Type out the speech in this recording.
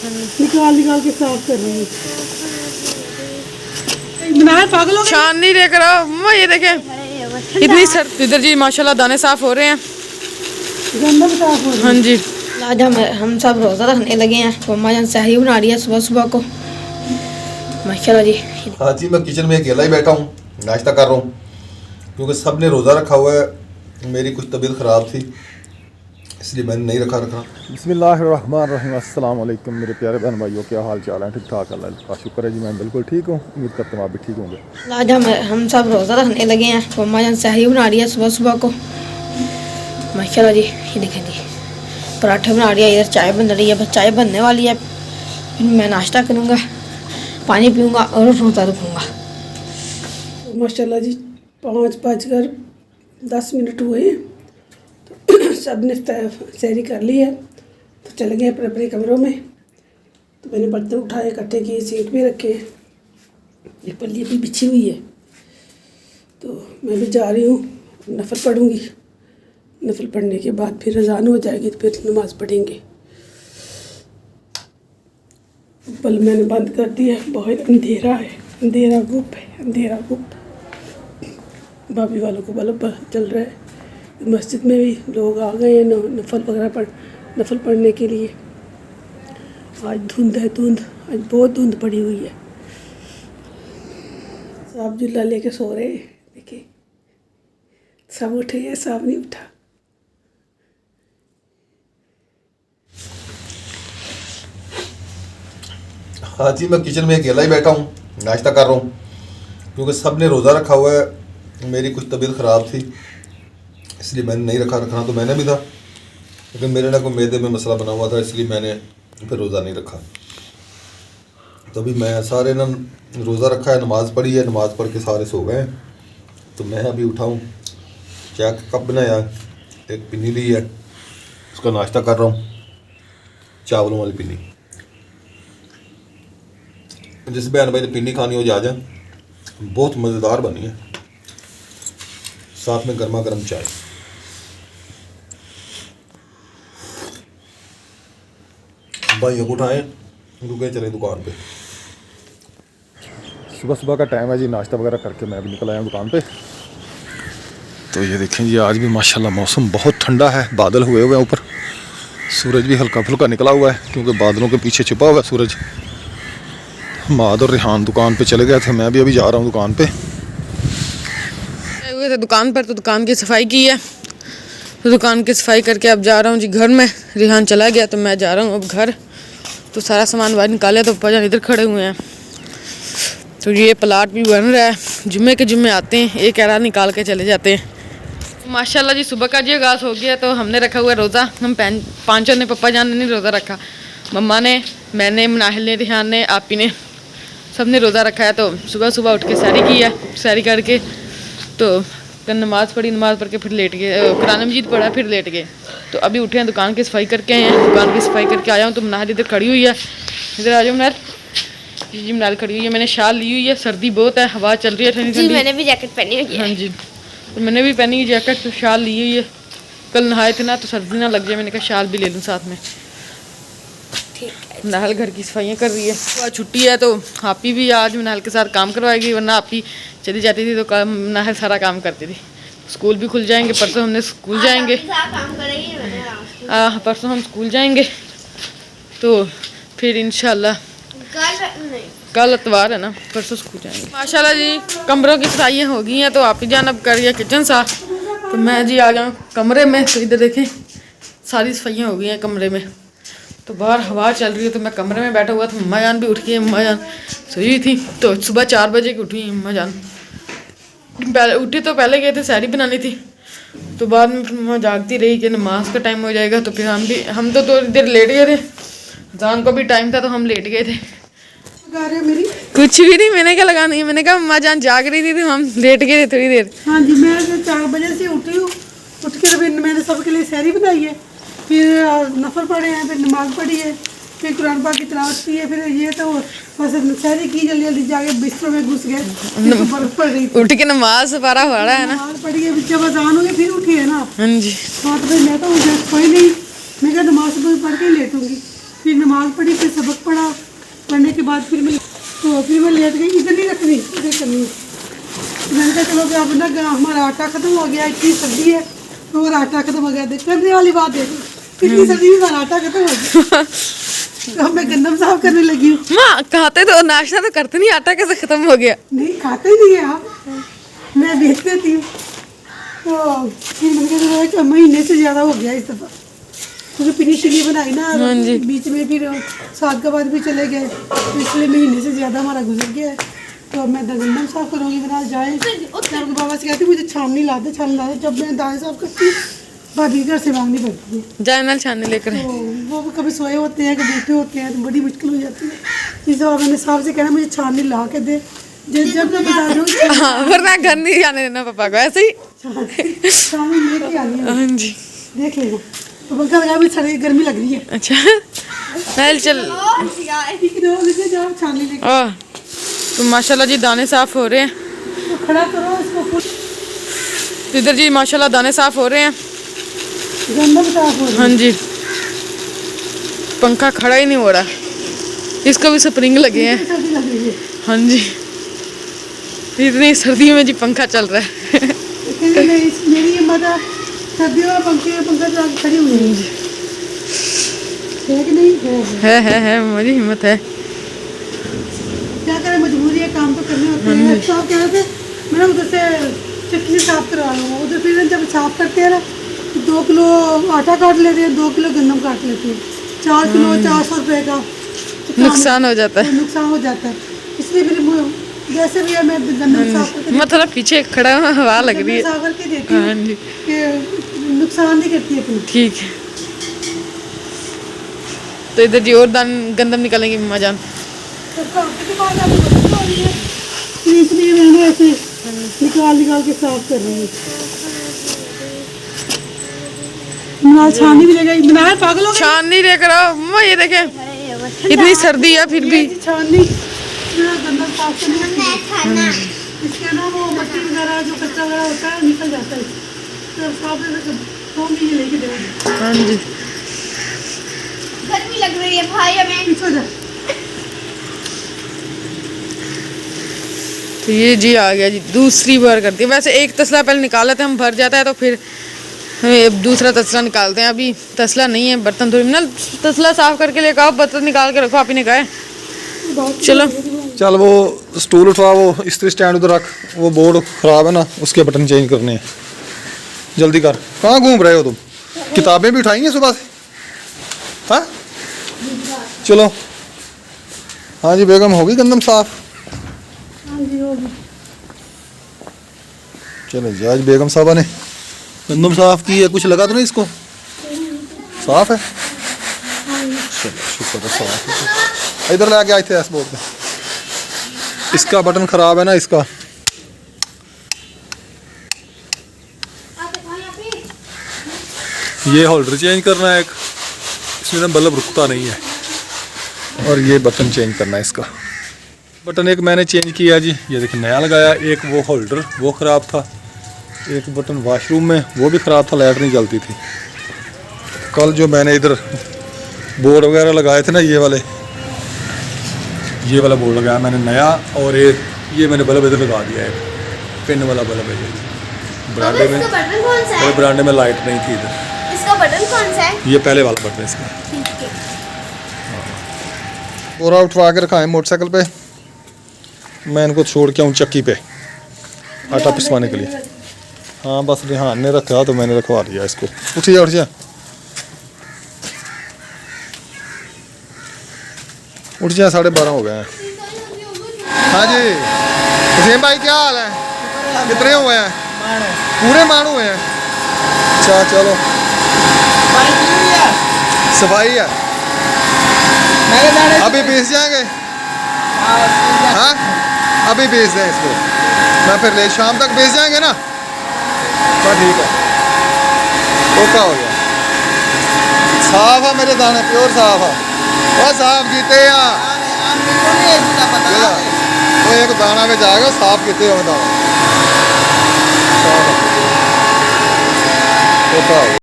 निकाल निकाल के साफ कर रही हूँ। पागल हो छान नहीं देख रहा मम्मा, ये देखें इतनी सर। इधर जी माशाल्लाह दाने साफ हो रहे हैं। गंदा भी साफ हो रहा है। हाँ जी, आज हम सब रोज़ा रखने लगे हैं। मम्मा जान सहरी बना रही है सुबह सुबह को, माशाल्लाह जी। हाँ जी, मैं किचन में अकेला ही बैठा हूँ, नाश्ता कर रहा हूँ क्योंकि सब ने रोज़ा रखा हुआ है। मेरी कुछ तबीयत ख़राब थी इसलिए मैंने नहीं रखा। बिस्मिल्लाहिर्रहमानिर्रहीम। अस्सलाम वालेकुम मेरे प्यारे बहन भाइयों, क्या हाल चाल है? ठीक ठाक, अल्लाह का शुक्र है जी, मैं बिल्कुल ठीक हूँ। उम्मीद करता हूँ आप भी ठीक होंगे। आज हम सब रोज़ा रखने लगे हैं। मम्मा जान सहरी बना रही है सुबह सुबह को, माशाल्लाह जी। ये देखें जी, पराठे बना रही है, इधर चाय बन रही है, बस चाय बनने वाली है। फिर मैं नाश्ता करूँगा, पानी पीऊँगा और रोज़ा रखूँगा। माशाल्लाह जी 5:10 हुए हैं, तो सब ने सहरी कर ली है, तो चले गए अपने अपने कमरों में। तो मैंने बर्तन उठाए, इकट्ठे किए, सीट पे रखे हैं। एक पल्ली भी बिछी हुई है, तो मैं भी जा रही हूँ, नफल पढ़ूँगी। नफल पढ़ने के बाद फिर अजान हो जाएगी तो फिर नमाज़ पढ़ेंगे। बल्ब मैंने बंद कर दिया, बहुत अंधेरा है, अंधेरा गुप है, अंधेरा गुप। भाभी वालों को बल्ब चल रहा है। मस्जिद में भी लोग आ गए हैं नफल वगैरह नफल पढ़ने के लिए। आज धुंध है, धुंध आज बहुत धुंध पड़ी हुई है। साहब जुल्ला लेके सो रहे हैं, देखिए सब उठे हैं, साहब नहीं उठा। हाँ जी, मैं किचन में अकेला ही बैठा हूँ, नाश्ता कर रहा हूँ क्योंकि सब ने रोज़ा रखा हुआ है। मेरी कुछ तबीयत ख़राब थी इसलिए मैंने नहीं रखा। रखना तो मैंने भी था, लेकिन मेरे ना कोई मैदे में मसला बना हुआ था, इसलिए मैंने फिर रोज़ा नहीं रखा। तो अभी मैं सारे ना रोज़ा रखा है, नमाज़ पढ़ी है, नमाज़ पढ़ के सारे सो गए हैं। तो मैं अभी उठाऊँ, चाय का कप बनाया, एक पिन्नी ली है, उसका नाश्ता कर रहा हूँ, चावलों वाली पिन्नी। जिस बहन भाई ने पिन्नी खानी हो जा जाए, बहुत मज़ेदार बनी है, साथ में गर्मा गर्म चाय। भाइयों को उठाएं, रुके चले दुकान पे। सुबह सुबह का टाइम है जी, नाश्ता वगैरह करके मैं भी निकल आया हूँ दुकान पे। तो ये देखें जी, आज भी माशाल्लाह मौसम बहुत ठंडा है, बादल हुए हुए हैं ऊपर, सूरज भी हल्का फुल्का निकला हुआ है क्योंकि बादलों के पीछे छुपा हुआ है सूरज। माद और रिहान दुकान पे चले गए थे, मैं भी अभी जा रहा हूँ दुकान पे। हुए थे दुकान पर, तो दुकान की सफाई की है, तो दुकान की सफाई करके अब जा रहा हूँ जी घर में। रिहान चला गया तो मैं जा रहा हूँ अब घर। तो सारा सामान बाहर निकाला, तो पप्पा इधर खड़े हुए हैं। तो ये प्लाट भी बन रहा है, जुम्मे के जुम्मे आते हैं, एक एरा निकाल के चले जाते हैं। माशाल्लाह जी सुबह का जी आगाज़ हो गया। तो हमने रखा हुआ रोज़ा, हम पाँचों ने, पप्पा जान ने नहीं रोज़ा रखा, मम्मा ने, मैंने, मुनाहिल ने, रिहान ने, आपी ने, सब ने रोज़ा रखा है। तो सुबह सुबह उठ के सैरी की है, सैरी करके तो नमाज़ पढ़ी, नमाज़ पढ़ के फिर लेट गए, कुरान मजीद पढ़ा फिर लेट गए। तो अभी उठे हैं, दुकान की सफाई करके आए हैं। दुकान की सफाई करके आया हूँ तो मुनाहिल इधर खड़ी हुई है, इधर आ जाओ मुनाहिल जी। मुनाहिल खड़ी हुई है, मैंने शाल ली हुई है, सर्दी बहुत है, हवा चल रही है ठंडी ठंडी। मैंने भी जैकेट पहनी हुई है। हाँ जी, तो मैंने भी पहनी हुई जैकेट, तो शाल ली हुई है। कल नहाए थे ना तो सर्दी ना लग जाए, मैंने कहा शाल भी ले लूँ साथ में। मुनाहिल घर की सफाइयाँ कर रही है, आज छुट्टी है तो आपी भी आज मुनाहिल के साथ काम करवाएगी, वरना आपी चली जाती थी तो मुनाहिल सारा काम करती थी। स्कूल भी खुल जाएंगे, परसों हमने स्कूल जाएंगे। परसों हम स्कूल जाएंगे, तो फिर इंशाल्लाह कल इतवार है ना, परसों स्कूल जाएंगे। माशाल्लाह जी कमरों की सफाइयाँ हो गई हैं, तो आप ही जान अब कर रही है किचन साफ। तो मैं जी आ जाऊँ कमरे में, तो इधर देखें सारी सफाइयाँ हो गई हैं कमरे में। तो बाहर हवा चल रही है, तो मैं कमरे में बैठा हुआ था। मम्मा जान भी उठ गई, मम्मा जान सोई थी, तो सुबह 4 बजे की उठी मम्मा जान। पहले उठी तो पहले गए थे सैरी बनानी थी, तो बाद में फिर मम्मा जागती रही कि नमाज का टाइम हो जाएगा। तो फिर हम तो थोड़ी देर लेट गए थे, जान को भी टाइम था तो हम लेट गए थे। मेरी कुछ भी नहीं, मैंने क्या लगानी है, मैंने कहा मम्मा जान जाग रही थी तो हम लेट गए थे थोड़ी देर। हाँ जी, मैं तो 4 बजे से उठी हूँ। उठ के फिर मैंने सबके लिए सहरी बनाई है, फिर नफल पढ़े हैं, फिर नमाज पढ़ी है, फिर कुरान पाक की तिलावत की है, फिर ये तो बस सहरी की, जल्दी जल्दी जाके बिस्तर में घुस गए। बर्फ पड़ रही थी, उठ के नमाज पारा हो रहा है ना, नमाज पढ़ी है, जब अजान हो गई फिर उठी है ना। हाँ जी। हाँ, तो फिर मैं तो कोई नहीं, मैं क्या नमाज पढ़ के लेटूंगी, फिर नमाज पढ़ी, फिर सबक पढ़ा, पढ़ने के बाद फिर मैं लेट गई। इधर नहीं रखनी, इधर करनी है। तो मैंने कहा चलो कि अब ना हमारा आटा ख़त्म हो गया, इतनी सर्दी है तो हमारा आटा ख़त्म हो गया। देख करने वाली बात है, इतनी सर्दी में हमारा आटा ख़त्म हो गया। तो अब मैं गंदम साफ करने लगी हूँ। माँ खाते तो नाश्ता तो करते नहीं, आटा कैसे खत्म हो गया? नहीं खाते ही नहीं है आप, मैं बेच देती हूँ। तो फिर मैंने कहा कि महीने से ज़्यादा हो गया इस दफ़ा, क्योंकि फिनिशिंग बनाई ना बीच में, फिर साथ का बाद भी चले गए, तो इसलिए महीने से ज़्यादा हमारा गुजर गया है। तो अब मैं गंदम साफ करूँगी, बना जाए तो बाबा से कहती मुझे छाननी ला दे, छान ला दे। जब मैं दाएँ साफ करती हूँ भाभी घर से मांगनी पड़ती है, जाए नाल छानने लेकर। तो वो कभी सोए होते हैं, कभी बैठे होते हैं, तो बड़ी मुश्किल हो जाती है। इस बार मैंने साहब से कहना मुझे छाननी ला के दे, जब मैं बता दूँ हाँ, वरना घर नहीं जाने देना पापा को, ऐसे ही। छाननी लेके आनी है, हाँ जी। देख लेना। तो पंखा लगा, भी सारी गर्मी लग रही है। अच्छा चल जाओ छाननी लेके। तो माशाल्लाह जी दाने साफ हो रहे हैं। तो खड़ा करो इसको, फुल इधर जी माशाल्लाह दाने साफ हो रहे हैं। गंदम साफ हो रही है। हाँ जी, पंखा खड़ा ही नहीं हो रहा, इसको भी स्प्रिंग लगे हैं। सर्दी लग रही है, हाँ जी, इतनी सर्दी में जी पंखा चल रहा है। लेकिन मेरी हिम्मत है, सर्दियों में पंखा चला के खड़ी हुई है कि नहीं? है मुझे हिम्मत है। क्या करें, मजबूरी है, काम तो करने होते हैं। साफ कह रहे थे मैं उधर से चक्की से साफ करवा लूँगा। उधर फिर जब साफ करते हैं ना, 2 किलो आटा काट लेते हैं, 2 किलो गंदम काट लेते हैं, 4 किलो 400 रुपये का नुकसान हो जाता है। नुकसान हो जाता है। इसलिए फिर जैसे भी है मैं गंदम साफ करके मैं थोड़ा पीछे खड़ा हूँ, हवा लग रही है। साफ करके देती हाँ जी, हूँ कि नुकसान नहीं करती है अपनी। ठीक है। तो इधर जी और गंदम निकालेंगे मम्मा जान। तो काटने के बाद आपको बदबू आ रही है, इसलिए मैंने ऐसे निकाल के साफ कर रही हूँ। छानी भी लेगा, बनाया पागल हो गए। छान नहीं देख रहा मम्मा, ये देखे इतनी सर्दी है फिर भी। छानी गंदा साफ करने का, इसके ना वो मट्टी वगैरह जो कचरा वगैरह होता है निकल जाता है, तो साफ करके 2 महीने लेके जाओगे। हाँ जी, गर्मी लग रही है भाई हमें। पीछे जा। तो ये जी आ गया जी, दूसरी बार करती है। वैसे एक तसला पहले निकाला था, हम भर जाता है तो फिर दूसरा तसला निकालते हैं। अभी तसला नहीं है, बर्तन थोड़ी ना, तसला साफ करके लेकर आओ, बर्तन निकाल के रखो, आप ही ने कहा है। चलो चल वो स्टूल उठवा, वो इस्त्री स्टैंड उधर रख, वो बोर्ड खराब है ना, उसके बटन चेंज करने हैं, जल्दी कर। कहाँ घूम रहे हो तुम? किताबें भी उठाई हैं सुबह से? हाँ चलो। हाँ जी बेगम, होगी गंदम साफ? चलो जी, आज बेगम साहबा ने गंदम साफ की है। कुछ लगा तो नहीं इसको? साफ है, चलो शुक्र है साफ है। इधर ले आए थे इस बोर्ड में, इसका बटन खराब है ना, इसका ये होल्डर चेंज करना है एक, इसमें ना बल्ब रुकता नहीं है, और ये बटन चेंज करना है इसका। बटन एक मैंने चेंज किया जी, ये देखिए नया लगाया। एक वो होल्डर वो ख़राब था, एक बटन वॉशरूम में वो भी ख़राब था, लाइट नहीं जलती थी। कल जो मैंने इधर बोर्ड वगैरह लगाए थे ना, ये वाला बोर्ड लगाया मैंने नया, और ये मैंने बल्ब इधर लगा दिया है, पिन वाला बल्ब है ये बरांडे में। बटन कौन सा है? और बरांडे में लाइट नहीं थी इधर। इसका बटन कौन सा है? ये पहले वाला बटन है इसका। ठीक है। पूरा उठवा के रखा है मोटरसाइकिल पे, मैं इनको छोड़ के आऊँ चक्की पे आटा पिसवाने के लिए। हाँ बस रिहान ने रखा तो मैंने रखवा दिया इसको। उठ जा उठ जा उठ जा, 12:30 हो गए हैं। हाँ जी हुसैन भाई क्या हाल है? कितने हुए हैं? पूरे मान हुए हैं। अच्छा चलो, सफाई है, अभी बेच जाएंगे। हाँ अभी बेच दें इसको, मैं फिर ले शाम तक बेच जाएंगे ना, तो ठीक है। ओका हो गया, साफ है मेरे दाने, प्योर साफ है, वो साफ कीते हैं। वो एक दाना में जाएगा, साफ कीते हो दाना। ओका हो गया।